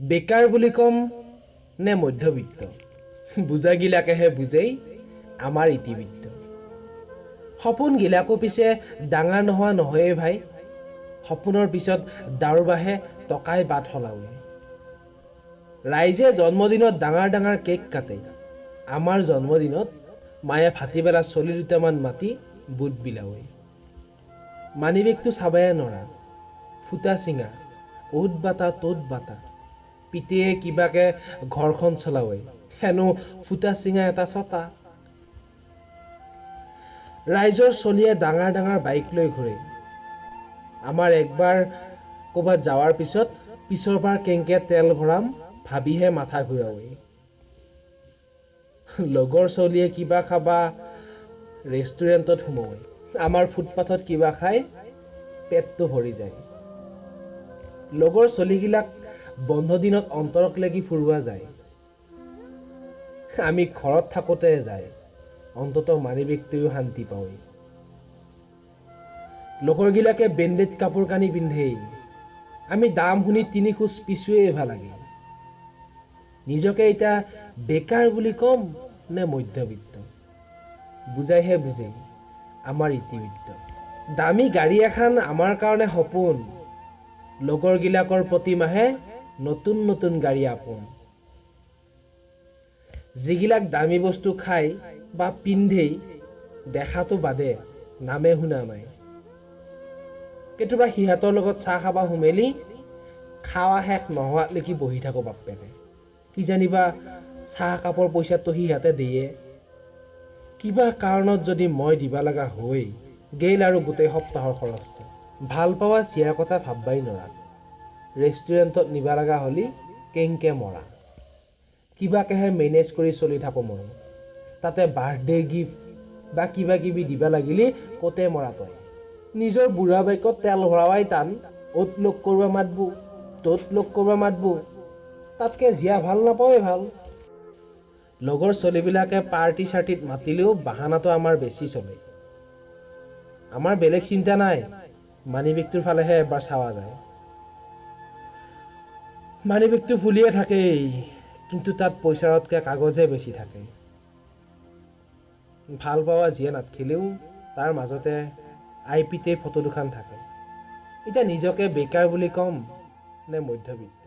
বেকাৰ বুলি কম নে মধ্যবিত্ত বুজাগিলাকেহে বুজেই আমাৰ ইতিবৃত্ত সপোন গিলাকো পিছে ডাঙৰ নোহোৱা নহয়েই ভাই সপোনৰ পিছত দাউৰ বাঢ়ে টকাই বাট সলাওৱে ৰাইজে জন্মদিনত ডাঙৰ ডাঙৰ কেক কাটে আমাৰ জন্মদিনত মায়ে ভাটিবেলা চলি দুটামান মাতি বুট বিলাওৱে মানিবেগটো চাবায়ে নৰা ফুটা চিঙা অ'ত বাটা ত'ত বাটা পিতেয়ে কিবাকে ঘৰখন চলাওৱে হেনো ফুটা চিঙা এটা ছটা ৰাইজৰ চলিয়ে ডাঙৰ ডাঙৰ বাইক লৈ ঘূৰে আমাৰ একবাৰ ক'বাত যাৱাৰ পিছৰবাৰ কেংকে তেল ভৰাম ভাবিহে মাথা ঘূৰাওৱে লগৰ চলিয়ে কিবা খাবা ৰেষ্টুৰেণ্টত সোমাওৱে আমাৰ ফুটপাথত কিবা খাই পেটটো ভৰি যায় লগৰ চলিগিলাক বন্ধ দিনত অন্তৰক লাগি ফুৰোৱা যায় আমি ঘৰত থাকোঁতে যায় অন্ততঃ মানিবেগটোও শান্তি পাওঁৱে লগৰগিলাকে বেণ্ডেড কাপোৰ কানি পিন্ধেই আমি দাম শুনি 3 খোজ পিছুৱেই ভাল লাগে নিজকে এতিয়া বেকাৰ বুলি কম নে মধ্যবিত্ত বুজাইহে বুজেই আমাৰ ইতিবৃত্ত দামী গাড়ী এখন আমাৰ কাৰণে সপোন লগৰগিলাকৰ প্ৰতি মাহে নতুন নতুন গাড়ী আপোন যিগিলাক দামী বস্তু খায় বা পিন্ধেই দেখাটো বাদে নামে শুনা নাই কেতিয়াবা সিহঁতৰ লগত চাহ খাবা সুমেলি খাৱা শেষ নোহোৱালৈকে বহি থাকোঁ বাপেকে কি জানিবা চাহ কাপৰ পইচাটো সিহঁতে দিয়ে কিবা কাৰণত যদি মই দিবা লগা হৈ গেল আৰু গোটেই সপ্তাহৰ খৰচটো ভাল পাৱা চিয়াৰ কথা ভাববাই নৰা ৰেষ্টুৰেণ্টত নিবা লগা হ'লি কেংকে মৰা কিবাকেহে মেনেজ কৰি চলি থাকোঁ মই তাতে বাৰ্থডে গিফ্ট বা কিবা কিবি দিবা লাগিলি কতে মৰা তই নিজৰ বুঢ়া বাইকত তেল ভৰাৱাই টান অ'ত লগ কৰিব মাতবো ত'ত লগ কৰিব মাতবো তাতকে জীয়া ভাল নাপাৱে ভাল লগৰ চলিবিলাকে পাৰ্টি চাৰ্টিত মাতিলেও বাহানাটো আমাৰ বেছি চলে আমাৰ বেলেগ চিন্তা নাই মানিবেগটোৰ ফালেহে এবাৰ চাৱা যায় মানিবেগটো ফুলিয়ে থাকেই কিন্তু তাত পইচাতকৈ কাগজহে বেছি থাকে ভাল পাৱা যিয়ে নাথাকিলেও তাৰ মাজতে আই পিতে ফটো দুখন থাকে এতিয়া নিজকে বেকাৰ বুলি কম নে মধ্যবিত্ত